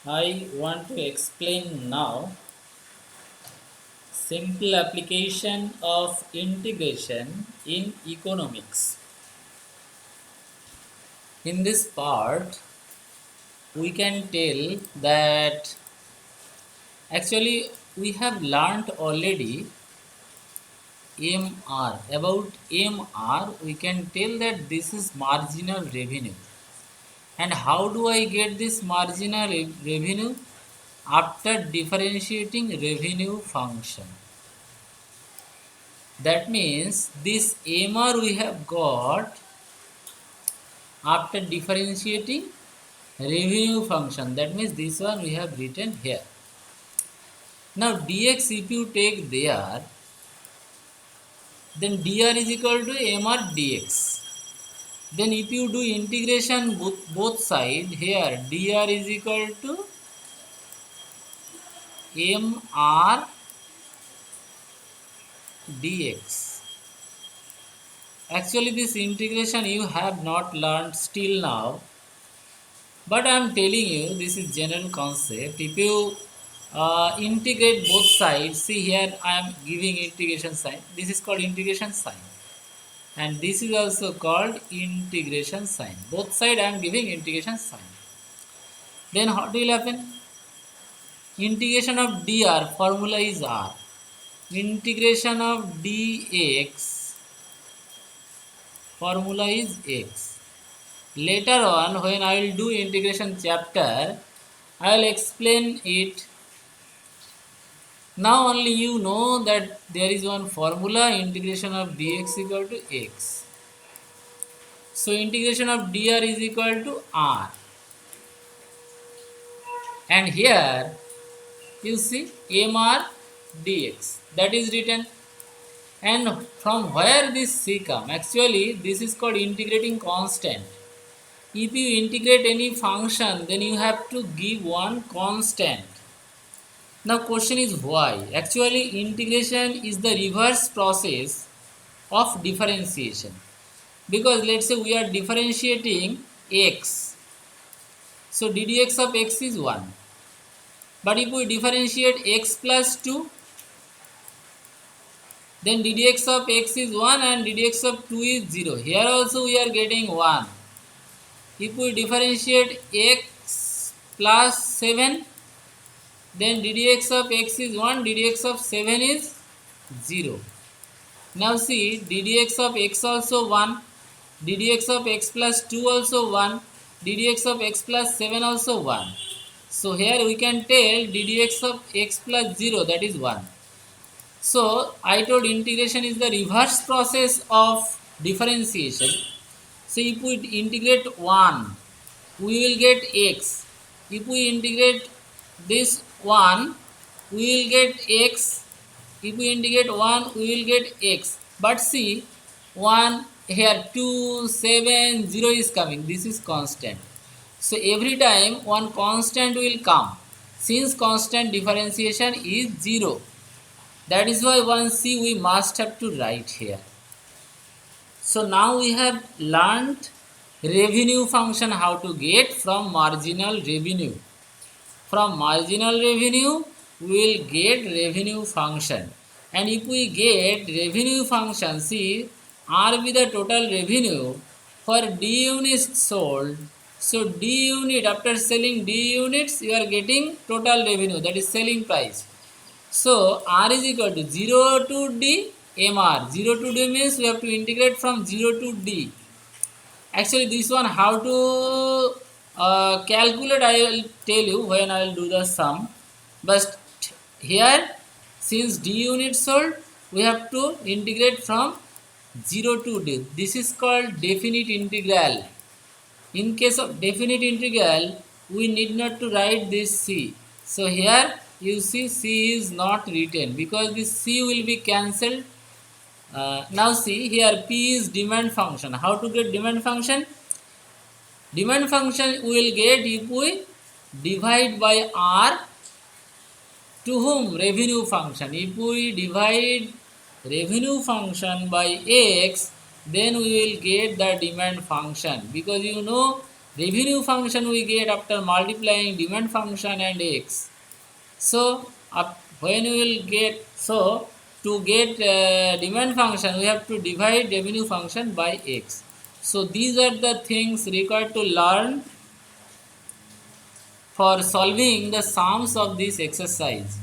I want to explain now simple application of integration in economics. In this part, we can tell that actually we have learnt already MR. About MR, we can tell that this is marginal revenue. And how do I get this marginal revenue? After differentiating revenue function. That means this MR we have got after differentiating revenue function. That means this one we have written here. Now dx if you take there, then dr is equal to mr dx. Then if you do integration both side, here dr is equal to mr dx. Actually this integration you have not learned still now, but I am telling you this is general concept. If you integrate both sides, see here I am giving integration sign. This is called integration sign, and this is also called integration sign. Both side I am giving integration sign. Then what will happen? Integration of dr formula is r. Integration of dx formula is x. Later on, when I will do integration chapter, I will explain it. Now only you know that there is one formula, integration of dx equal to x. So integration of dr is equal to r. And here you see mr dx, that is written. And from where this c come? Actually this is called integrating constant. If you integrate any function, then you have to give one constant. Now question is why? Actually integration is the reverse process of differentiation. Because let's say we are differentiating x. So ddx of x is 1. But if we differentiate x plus 2, then ddx of x is 1 and ddx of 2 is 0. Here also we are getting 1. If we differentiate x plus 7, then ddx of x is 1, ddx of 7 is 0. Now see, ddx of x also 1, ddx of x plus 2 also 1, ddx of x plus 7 also 1. So here we can tell ddx of x plus 0, that is 1. So I told integration is the reverse process of differentiation. So if we integrate 1, we will get x. If we integrate this 1, we will get x. If we integrate 1, we will get x. But see, 1 here 2, 7, 0 is coming. This is constant. So every time one constant will come. Since constant differentiation is 0. That is why one c we must have to write here. So now we have learnt revenue function how to get from marginal revenue. From marginal revenue we will get revenue function. And if we get revenue function, see R be the total revenue for D units sold. So D unit, after selling D units, you are getting total revenue, that is selling price. So R is equal to 0 to D MR. 0 to D means we have to integrate from 0 to D. Actually this one how to calculate I will tell you when I will do the sum. But here since D unit sold, we have to integrate from 0 to D. This is called definite integral. In case of definite integral, we need not to write this c. So here you see c is not written because this c will be cancelled. Now see here p is demand function. How to get demand function? Demand function we will get if we divide by r to whom? Revenue function. If we divide revenue function by x, then we will get the demand function, because you know Revenue function we get after multiplying demand function and x. So when we will get, so to get demand function we have to divide revenue function by x. So these are the things required to learn for solving the sums of this exercise.